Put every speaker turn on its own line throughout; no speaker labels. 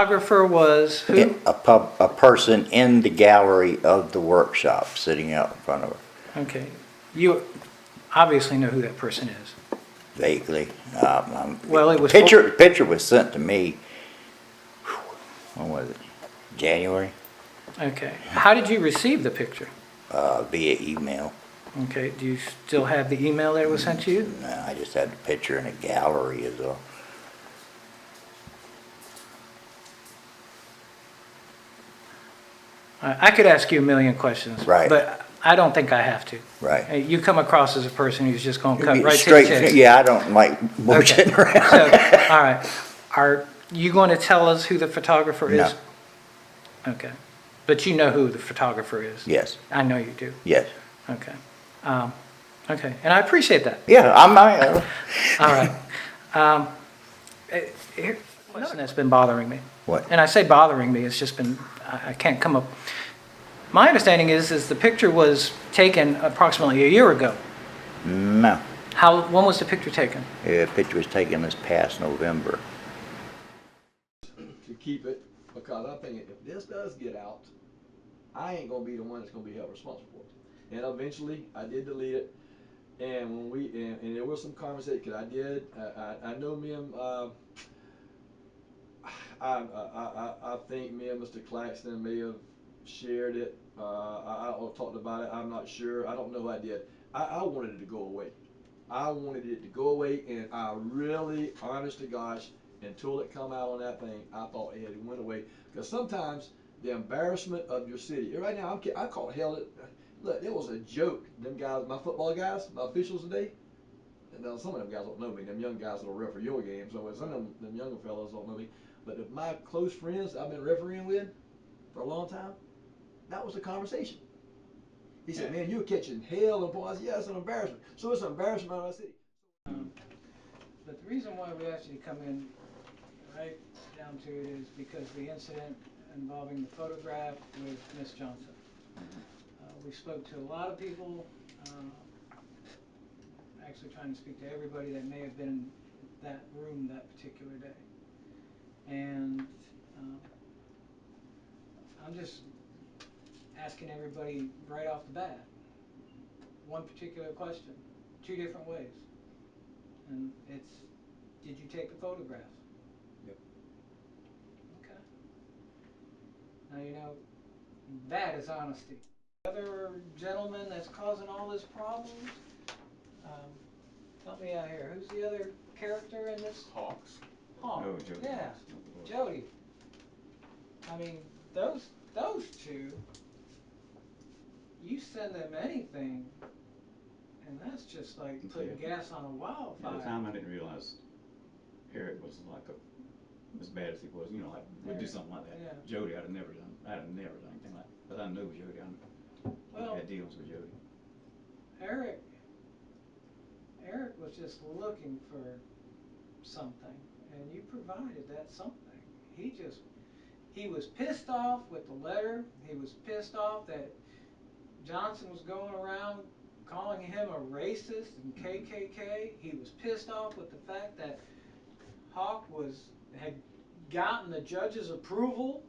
photographer was who?
A person in the gallery of the workshop sitting out in front of her.
Okay. You obviously know who that person is.
Vaguely.
Well, it was
Picture was sent to me, when was it? January,
Okay. How did you receive the picture?
via email.
Okay. Do you still have the email that was sent to you?
No, I just had the picture in a gallery as well.
I could ask you a million questions.
Right.
But I don't think I have to.
Right.
You come across as a person who's just going to cut right to the
Straight,
chase.
yeah, I don't like bullshitting
Okay.
around.
So, all right. Are you going to tell us who the photographer is?
No.
Okay. But you know who the photographer is?
Yes,
I know you do.
yes.
Okay. Okay. And I appreciate that.
Yeah,
All right. Here's a question that's been bothering me.
What?
And I say bothering me, it's just been, I can't come up. My understanding is the picture was taken approximately a year ago.
No.
When was the picture taken?
The picture was taken this past November.
To keep it, because I'm thinking if this does get out, I ain't gonna be the one that's gonna be held responsible for it. And eventually, I did delete it. And when and there was some conversation, cause I know me and, I think me and Mr. Claxton may have shared it. I talked about it. I'm not sure. I don't know who I did. I wanted it to go away. I wanted it to go away, and I really, honest to gosh, until it come out on that thing, I thought it had went away. Because sometimes the embarrassment of your city. Right now, I call hell. Look, it was a joke. Them guys, my football guys, my officials today. And now some of them guys don't know me. Them young guys that'll referee your games. So some of them younger fellas don't know me. But if my close friends I've been refereeing with for a long time, that was the conversation. He said, "Man, you're catching hell and points." Yeah, it's an embarrassment. So it's an embarrassment of our city.
But the reason why we asked you to come in right down to it is because the incident involving the photograph with Miss Johnson. We spoke to a lot of people, actually trying to speak to everybody that may have been in that room that particular day. And I'm just asking everybody right off the bat, one particular question, two different ways. And it's, did you take the photographs?
Yep.
Okay. Now, you know, that is honesty. The other gentleman that's causing all this problems, help me out here. Who's the other character in this?
Hawks.
Hawk.
Oh, Jody.
Yeah, Jody. I mean, those two, you send them anything, and that's just like putting gas on a wildfire.
At the time, I didn't realize Eric was like as bad as he was. You know, like would do something like that.
Yeah.
Jody, I'd have never done anything like that. But I knew Jody. I had dealings with Jody.
Eric was just looking for something, and you provided that something. He was pissed off with the letter. He was pissed off that Johnson was going around calling him a racist and KKK. He was pissed off with the fact that Hawk had gotten the judge's approval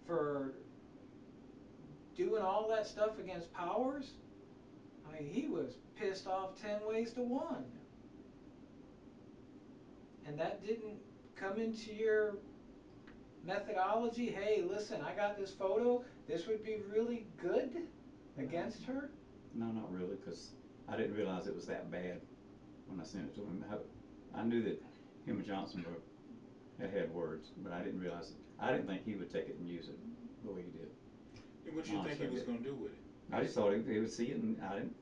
for doing all that stuff against Powers. I mean, he was pissed off 10 ways to 1. And that didn't come into your methodology. Hey, listen, I got this photo. This would be really good against her.
No, not really, because I didn't realize it was that bad when I sent it to him. I knew that him and Johnson had words, but I didn't realize it. I didn't think he would take it and use it the way he did.
And what you think he was going to do with it?
I just thought he would see it, and I didn't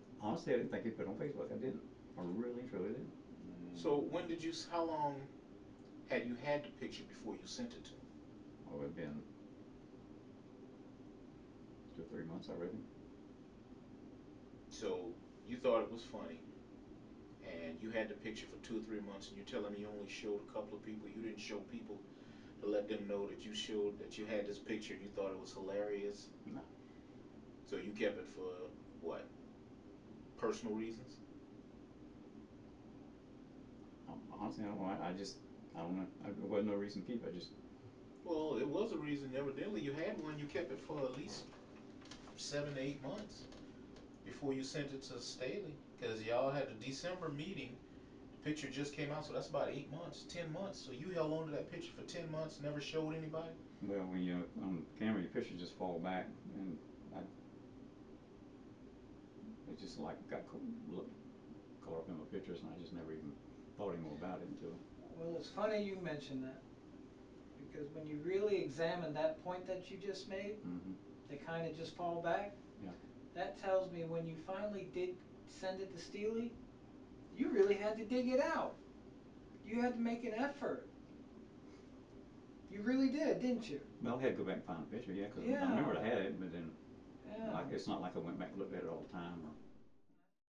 think he'd put it on Facebook. I didn't. I really, truly didn't.
So how long had you had the picture before you sent it to him?
Oh, it had been 2 or 3 months, I reckon.
So you thought it was funny, and you had the picture for 2 or 3 months, and you're telling me you only showed a couple of people. You didn't show people to let them know that you had this picture and you thought it was hilarious.
No.
So you kept it for what? Personal reasons?
Honestly, I don't know. I don't know. There wasn't no reason to keep it. I just,
Well, it was a reason. Evidently, you had one. You kept it for at least 7 to 8 months before you sent it to Staley, because y'all had a December meeting. The picture just came out, so that's about 8 months, 10 months. So you held on to that picture for 10 months, never showed anybody.
well, when you on camera, your pictures just fall back, and it just like got caught up in my pictures, and I just never even thought any more about it until.
Well, it's funny you mention that, because when you really examine that point that you just made,
Mm-hmm.
they kind of just fall back.
Yeah.
That tells me when you finally did send it to Steely, you really had to dig it out. You had to make an effort. You really did, didn't you?
Well, I had to go back and find a picture, yeah, because
Yeah.
I remember I had it, but then
Yeah.
it's not like I went back and looked at it all the time. Or,